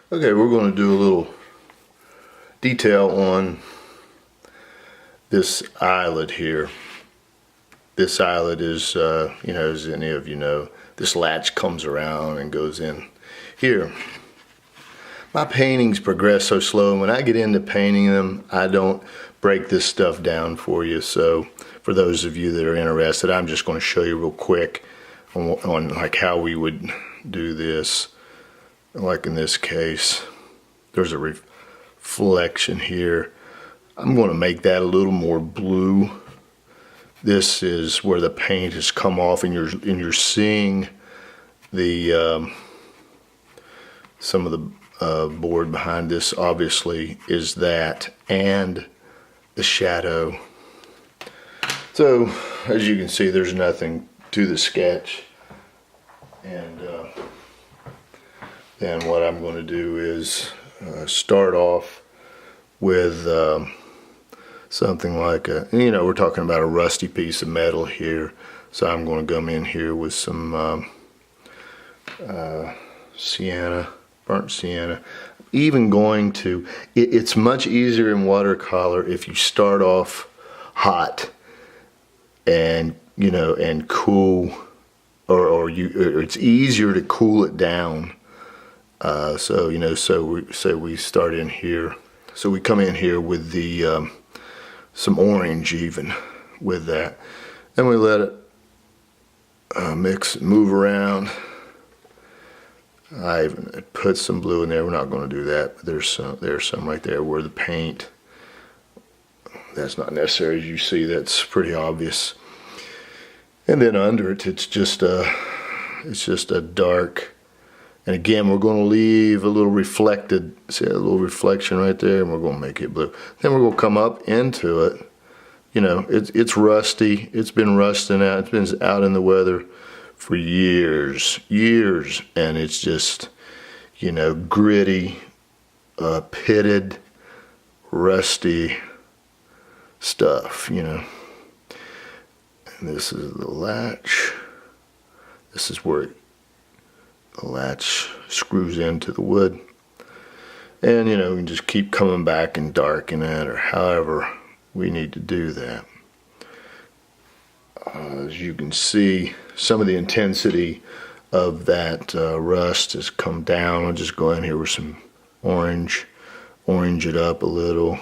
Okay, we're going to do a little detail on this eyelet here. This eyelet is, as any of you know, this latch comes around and goes in here. My paintings progress so slow, and when I get into painting them, I don't break this stuff down for you. So for those of you that are interested, I'm just going to show you real quick on like how we would do this. Like in this case, there's a reflection here. I'm going to make that a little more blue. This is where the paint has come off, and you're seeing the some of the board behind this. Obviously, is that and the shadow. So as you can see, there's nothing to the sketch, and then what I'm going to do is start off with something like we're talking about a rusty piece of metal here. So I'm going to come in here with some sienna, burnt sienna. Even going to, it's much easier in watercolor if you start off hot and and cool, or it's easier to cool it down. So we start in here. So we come in here with the some orange even with that, and we let it mix and move around. I even put some blue in there. We're not going to do that, but there's some right there where the paint. That's not necessary, as you see. That's pretty obvious. And then under it, it's just a dark. And again, we're going to leave a little reflected, see a little reflection right there, and we're going to make it blue. Then we're going to come up into it. It's rusty. It's been rusting out. It's been out in the weather for years, and it's just, gritty, pitted, rusty stuff, And this is the latch. This is where the latch screws into the wood, and we can just keep coming back and darken it, or however we need to do that. As you can see, some of the intensity of that rust has come down. I'll just go in here with some orange it up a little,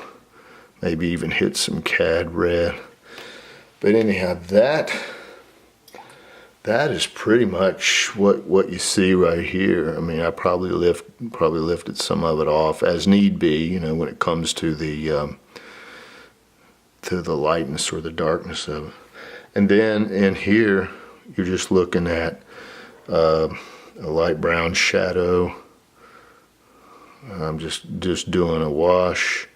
maybe even hit some cad red. But anyhow, that is pretty much what you see right here. I mean, I probably lifted some of it off as need be, when it comes to the lightness or the darkness of it. And then in here, you're just looking at a light brown shadow. I'm just doing a wash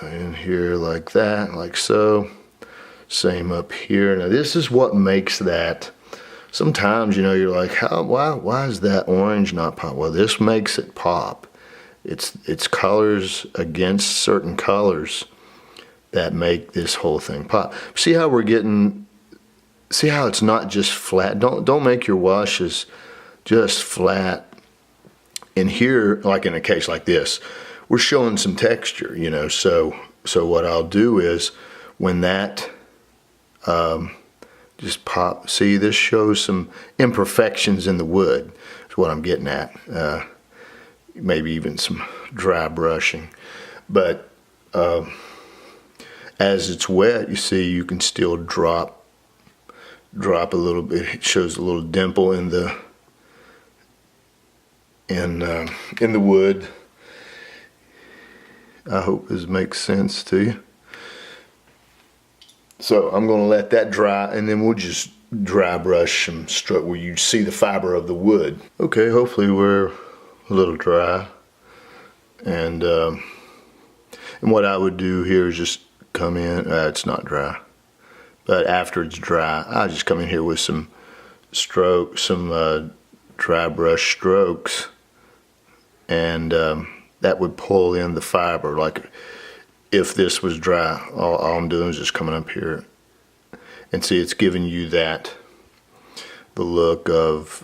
in here like that, like so. Same up here. Now this is what makes that. Sometimes you're like, why is that orange not pop? Well, this makes it pop. It's colors against certain colors that make this whole thing pop. See how see how it's not just flat. Don't make your washes just flat. In here, like in a case like this, we're showing some texture, so what I'll do is when that just pop, see, this shows some imperfections in the wood, is what I'm getting at. Maybe even some dry brushing, but as it's wet, you see, you can still drop a little bit. It shows a little dimple in the wood. I hope this makes sense to you. So I'm going to let that dry, and then we'll just dry brush some stroke where you see the fiber of the wood. Okay, hopefully we're a little dry, and what I would do here is just come in. It's not dry, but after it's dry, I just come in here with some strokes, some dry brush strokes, and that would pull in the fiber. Like if this was dry, all I'm doing is just coming up here, and see, it's giving you the look of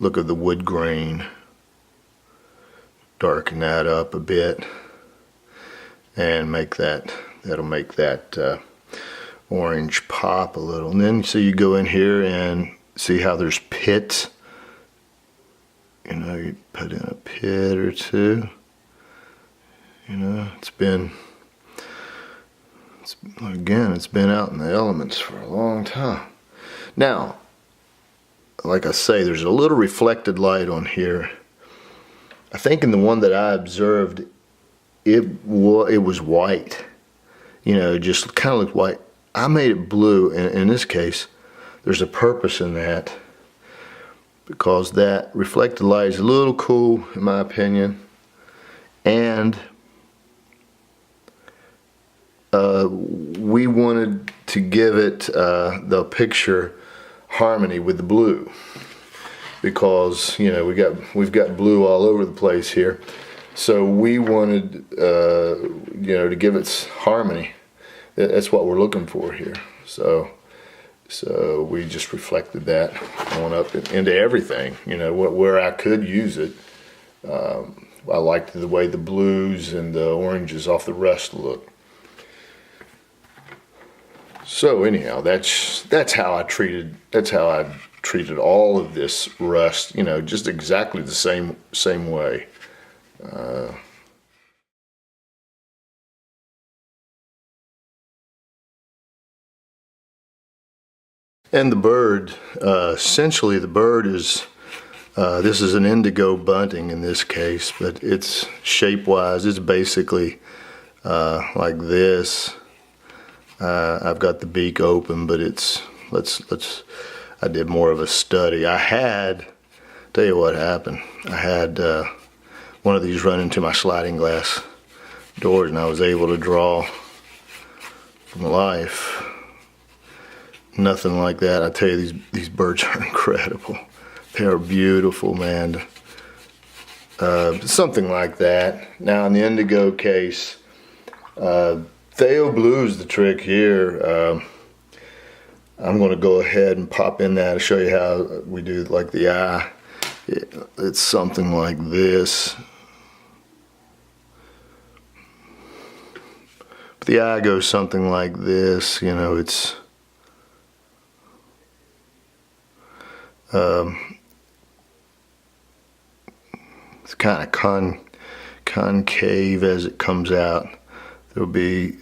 the wood grain darken that up a bit and that'll make that orange pop a little. And then so you go in here and see how there's pits. You know, you put in a pit or two. You know, it's been out in the elements for a long time. Now, like I say, there's a little reflected light on here. I think in the one that I observed, it was white. You know, just kind of looked white. I made it blue, and in this case, there's a purpose in that, because that reflected light is a little cool, in my opinion, and we wanted to give it the picture harmony with the blue, because you know we've got blue all over the place here, so we wanted you know, to give it harmony. That's what we're looking for here. So we just reflected that on up into everything, you know, where I could use it. I liked the way the blues and the oranges off the rust look. So anyhow, that's how I treated all of this rust, you know, just exactly the same way. And the bird, essentially the bird is, this is an Indigo Bunting in this case, but it's shape-wise, it's basically like this. I've got the beak open, but it's, I did more of a study. Tell you what happened. I had one of these run into my sliding glass doors, and I was able to draw from life. Nothing like that. I tell you, these birds are incredible. They are beautiful, man. Something like that. Now in the indigo case, Theo Blue is the trick here. I'm going to go ahead and pop in that to show you how we do like the eye. It's something like this. But the eye goes something like this. You know, it's kind of concave as it comes out. There'll be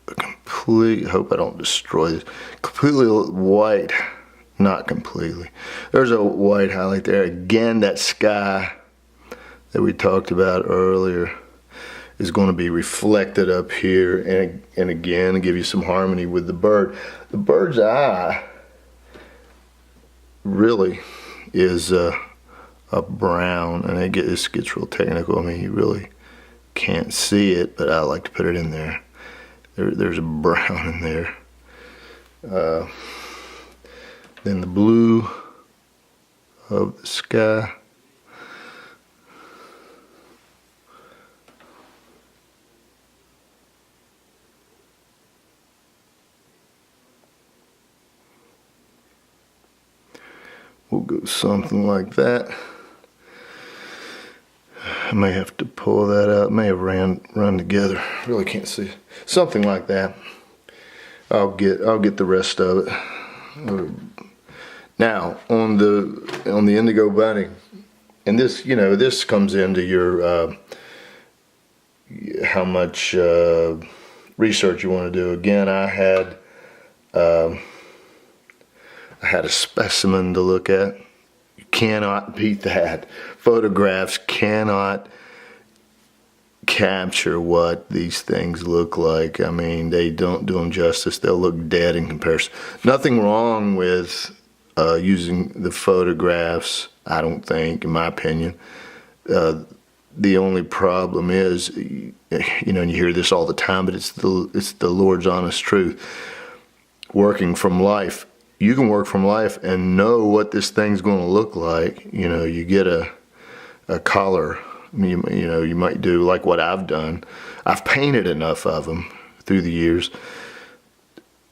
a complete, hope I don't destroy this, completely white, not completely. There's a white highlight there. Again, that sky that we talked about earlier is going to be reflected up here, and again, give you some harmony with the bird. The bird's eye really is a brown, and this gets real technical. I mean, you really can't see it, but I like to put it in there. There's a brown in there. Then the blue of the sky. We'll go something like that. I may have to pull that out. It may have run together. Really can't see. Something like that. I'll get the rest of it. Now on the Indigo Bunting, and this, you know, this comes into your how much research you want to do. Again, I had a specimen to look at. You cannot beat that. Photographs cannot capture what these things look like. I mean, they don't do them justice. They'll look dead in comparison. Nothing wrong with using the photographs, I don't think, in my opinion. The only problem is, you know, and you hear this all the time, but it's the Lord's honest truth. Working from life. You can work from life and know what this thing's going to look like. You know, you get a collar. You know, you might do like what I've done. I've painted enough of them through the years.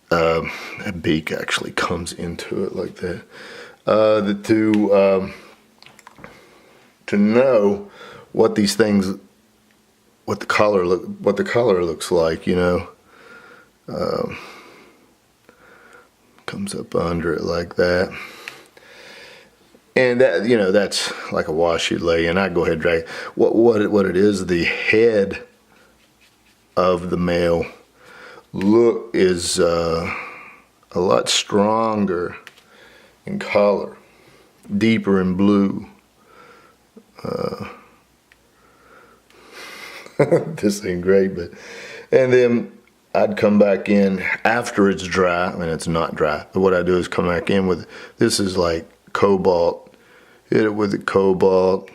That beak actually comes into it like that. To know what these things, what the color looks like, you know. Comes up under it like that. And that, you know, that's like a wash you'd lay in. I go ahead and drag it. What it is, the head of the male is a lot stronger in color, deeper in blue. This ain't great, but, and then I'd come back in after it's dry. I mean, it's not dry, but what I do is come back in with, this is like cobalt, hit it with the cobalt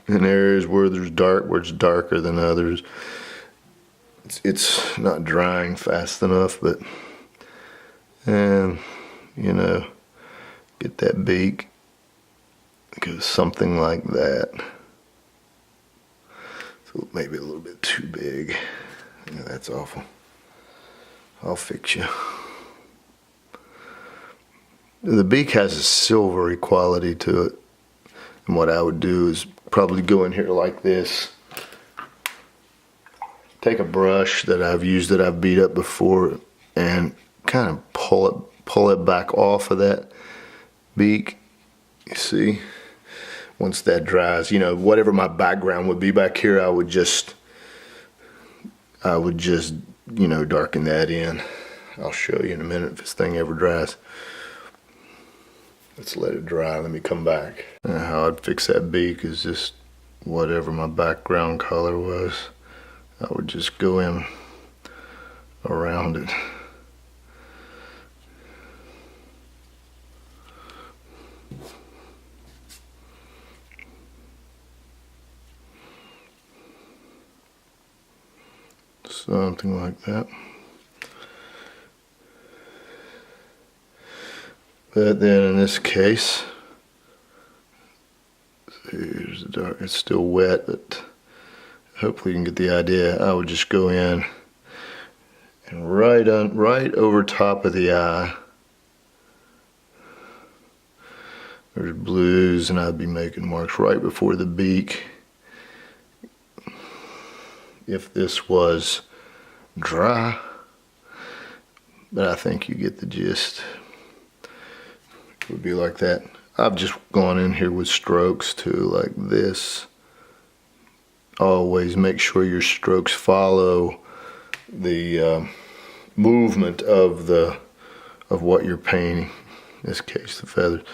in areas where there's dark, where it's darker than others. It's not drying fast enough, but, and you know, get that beak, goes something like that. So maybe a little bit too big. Yeah, that's awful. I'll fix you. The beak has a silvery quality to it. And what I would do is probably go in here like this. Take a brush that I've used, that I've beat up before, and kind of pull it back off of that beak. You see? Once that dries, you know, whatever my background would be back here, I would just, you know, darken that in. I'll show you in a minute if this thing ever dries. Let's let it dry. Let me come back. How I'd fix that beak is just whatever my background color was, I would just go in around it. Something like that. But then in this case, here's the dark, it's still wet, but hopefully you can get the idea. I would just go in and right over top of the eye, there's blues, and I'd be making marks right before the beak. If this was dry, but I think you get the gist. It would be like that. I've just gone in here with strokes too, like this. Always make sure your strokes follow the movement of what you're painting. In this case, the feathers.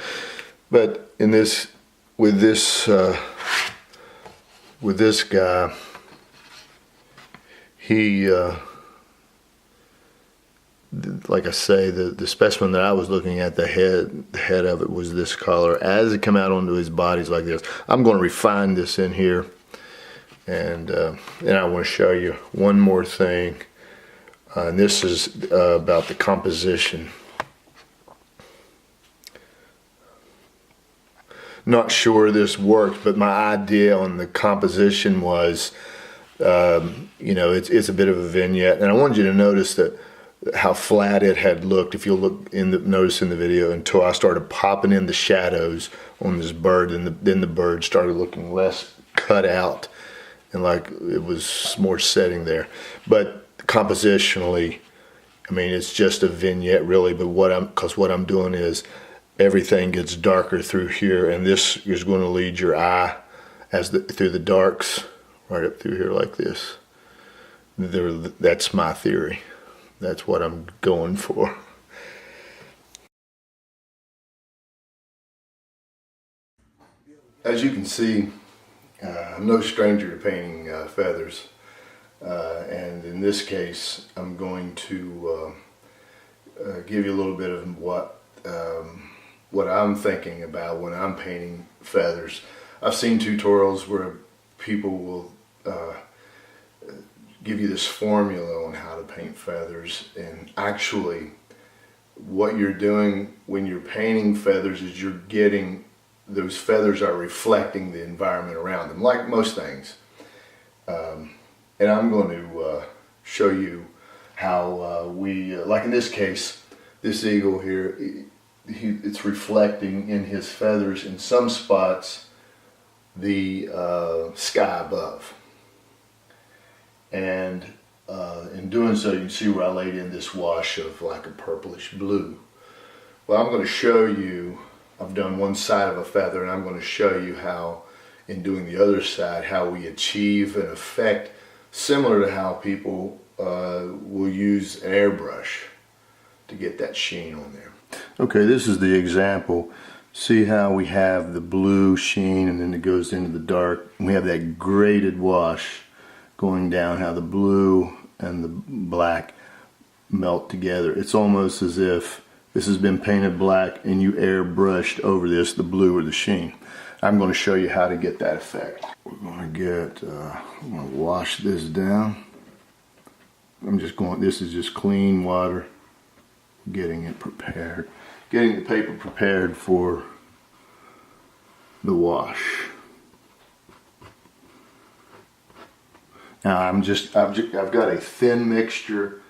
But in this, with this guy, he, like I say, the specimen that I was looking at, the head of it was this color. As it come out onto his body's like this. I'm going to refine this in here, and I want to show you one more thing. And this is about the composition. Not sure this worked, but my idea on the composition was, you know, it's a bit of a vignette, and I wanted you to notice that how flat it had looked. If you'll notice in the video, until I started popping in the shadows on this bird, and then the bird started looking less cut out, and like it was more setting there. But compositionally, I mean, it's just a vignette really. But what I'm doing is everything gets darker through here, and this is going to lead your eye through the darks. Right up through here like this. That's my theory. That's what I'm going for. As you can see, I'm no stranger to painting feathers. And in this case, I'm going to give you a little bit of what I'm thinking about when I'm painting feathers. I've seen tutorials where people will give you this formula on how to paint feathers, and actually what you're doing when you're painting feathers is you're getting, those feathers are reflecting the environment around them, like most things. And I'm going to show you how like in this case, this eagle here, it's reflecting in his feathers in some spots the sky above. And in doing so, you can see where I laid in this wash of like a purplish blue. Well, I'm going to show you, I've done one side of a feather, and I'm going to show you how, in doing the other side, how we achieve an effect similar to how people will use an airbrush to get that sheen on there. Okay, this is the example. See how we have the blue sheen and then it goes into the dark. We have that graded wash going down, how the blue and the black melt together. It's almost as if this has been painted black and you airbrushed over this the blue or the sheen. I'm going to show you how to get that effect. We're going to wash this down. This is just clean water, getting it prepared, getting the paper prepared for the wash. Now I've got a thin mixture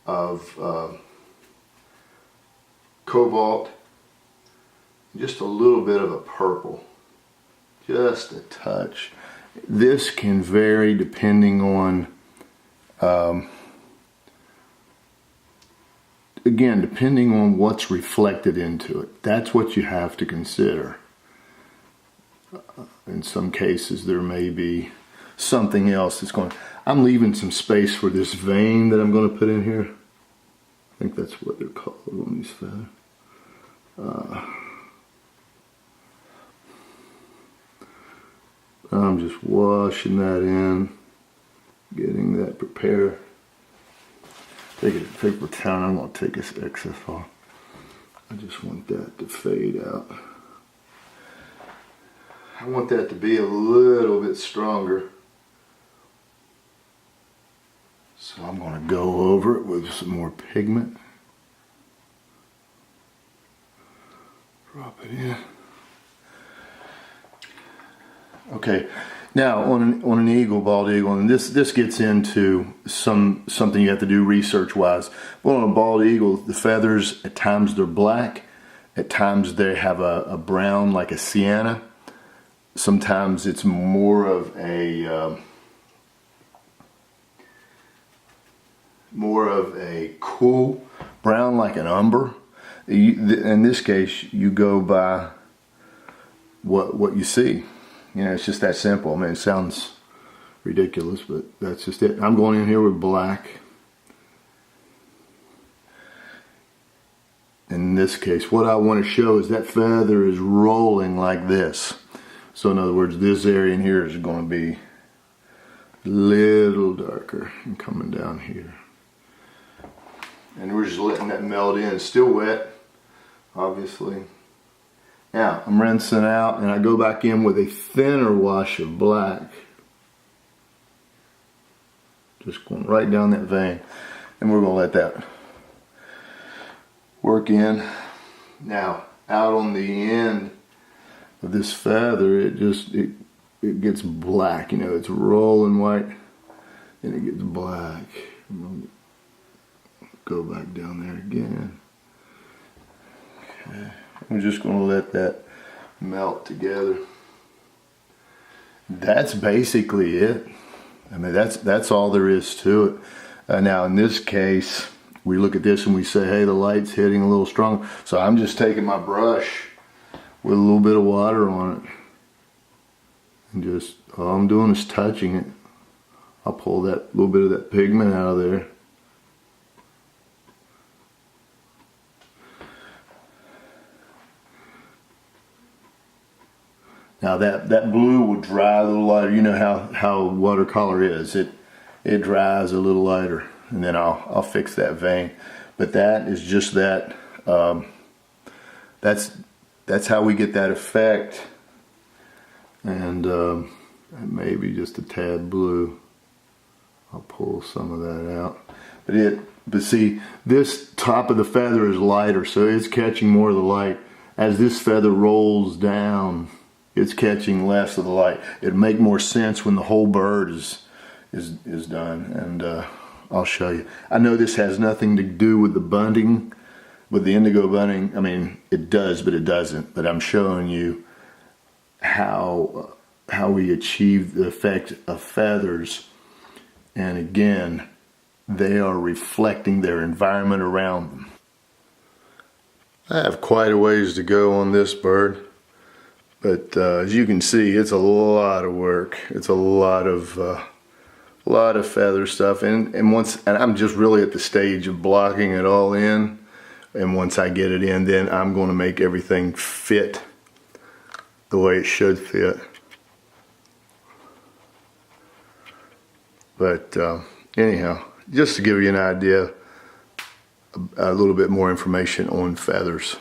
of cobalt, just a little bit of a purple, just a touch. This can vary depending on, again, depending on what's reflected into it. That's what you have to consider. In some cases there may be something else that's going. I'm leaving some space for this vein that I'm going to put in here. I think that's what they're called on these feathers. I'm just washing that in, getting that prepared. Take a paper towel. I'm going to take this excess off. I just want that to fade out. I want that to be a little bit stronger. So I'm going to go over it with some more pigment. Drop it in. Okay, now on an eagle, bald eagle, and this gets into something you have to do research-wise. Well, on a bald eagle, the feathers, at times they're black, at times they have a brown like a sienna. Sometimes it's more of a cool brown like an umber. In this case, you go by what you see. You know, it's just that simple. I mean, it sounds ridiculous, but that's just it. I'm going in here with black. In this case, what I want to show is that feather is rolling like this. So in other words, this area in here is going to be a little darker and coming down here. And we're just letting that melt in. It's still wet, obviously. Now, I'm rinsing out and I go back in with a thinner wash of black. Just going right down that vein. And we're going to let that work in. Now, out on the end of this feather, it gets black. You know, it's rolling white and it gets black. I'm gonna go back down there again. Okay. I'm just going to let that melt together. That's basically it. I mean, that's all there is to it. Now, in this case, we look at this and we say, hey, the light's hitting a little strong. So I'm just taking my brush with a little bit of water on it. And just, all I'm doing is touching it. I'll pull that little bit of that pigment out of there. Now that blue will dry a little lighter. You know how watercolor is. It dries a little lighter, and then I'll fix that vein. But that is just that. That's how we get that effect. And maybe just a tad blue. I'll pull some of that out. But see, this top of the feather is lighter, so it's catching more of the light. As this feather rolls down, it's catching less of the light. It'd make more sense when the whole bird is done, and I'll show you. I know this has nothing to do with the bunting, with the indigo bunting. I mean, it does, but it doesn't. But I'm showing you how how we achieve the effect of feathers. And again, they are reflecting their environment around them. I have quite a ways to go on this bird, but as you can see, it's a lot of work. It's a lot of feather stuff, and I'm just really at the stage of blocking it all in. And once I get it in, then I'm going to make everything fit the way it should fit. But anyhow, just to give you an idea, a little bit more information on feathers.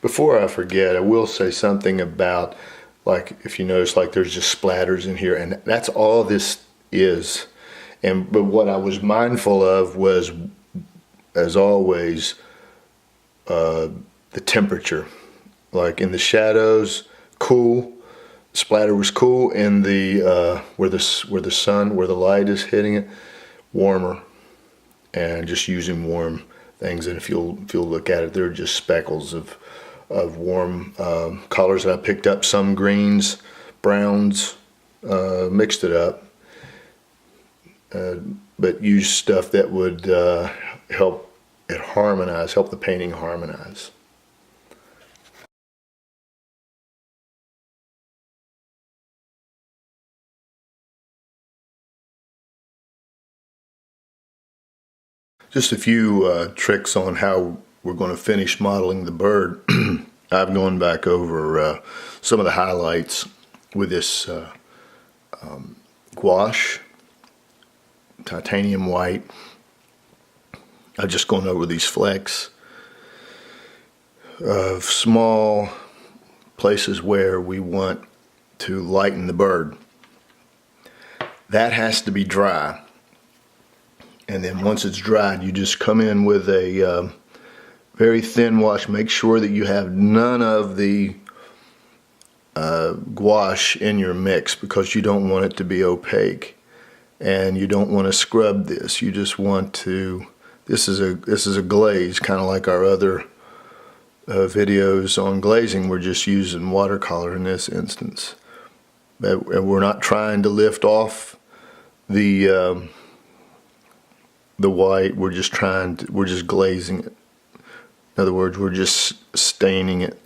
Before I forget, I will say something about, like, if you notice, like, there's just splatters in here, and that's all this is. But what I was mindful of was, as always, the temperature. Like in the shadows, cool. Splatter was cool. In the where the light is hitting it, warmer. And just using warm things. And if you'll look at it, they're just speckles of warm colors that I picked up. Some greens, browns, mixed it up. But use stuff that would help it harmonize, help the painting harmonize. Just a few tricks on how we're going to finish modeling the bird. I've gone back over some of the highlights with this gouache, titanium white. I've just gone over these flecks of small places where we want to lighten the bird. That has to be dry. And then once it's dried, you just come in with a very thin wash. Make sure that you have none of the gouache in your mix, because you don't want it to be opaque, and you don't want to scrub this. You just want to. This is a glaze, kind of like our other videos on glazing. We're just using watercolor in this instance, and we're not trying to lift off the white. We're just glazing it. In other words, we're just staining it.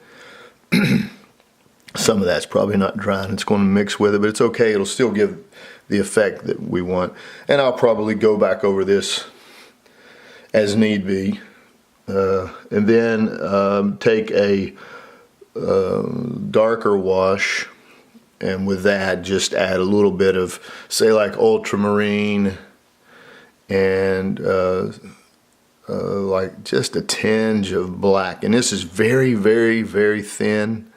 Some of that's probably not dry and it's going to mix with it, but it's okay. It'll still give the effect that we want. And I'll probably go back over this as need be. And then take a darker wash, and with that just add a little bit of, say, like ultramarine, and like just a tinge of black. And this is very, very, very thin.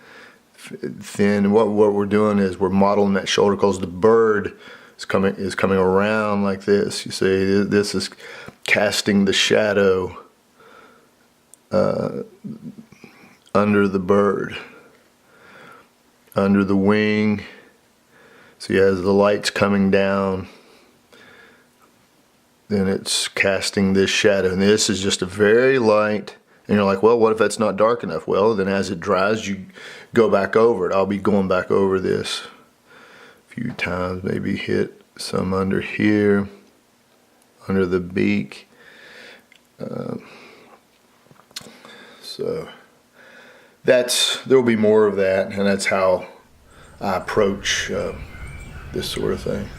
And what we're doing is we're modeling that shoulder, because the bird is coming around like this. You see, this is casting the shadow under the bird, under the wing. So as the light's coming down, then it's casting this shadow. And this is just a very light. And you're like, well, what if that's not dark enough? Well, then as it dries, you go back over it. I'll be going back over this a few times, maybe hit some under here, under the beak. So there'll be more of that, and that's how I approach this sort of thing.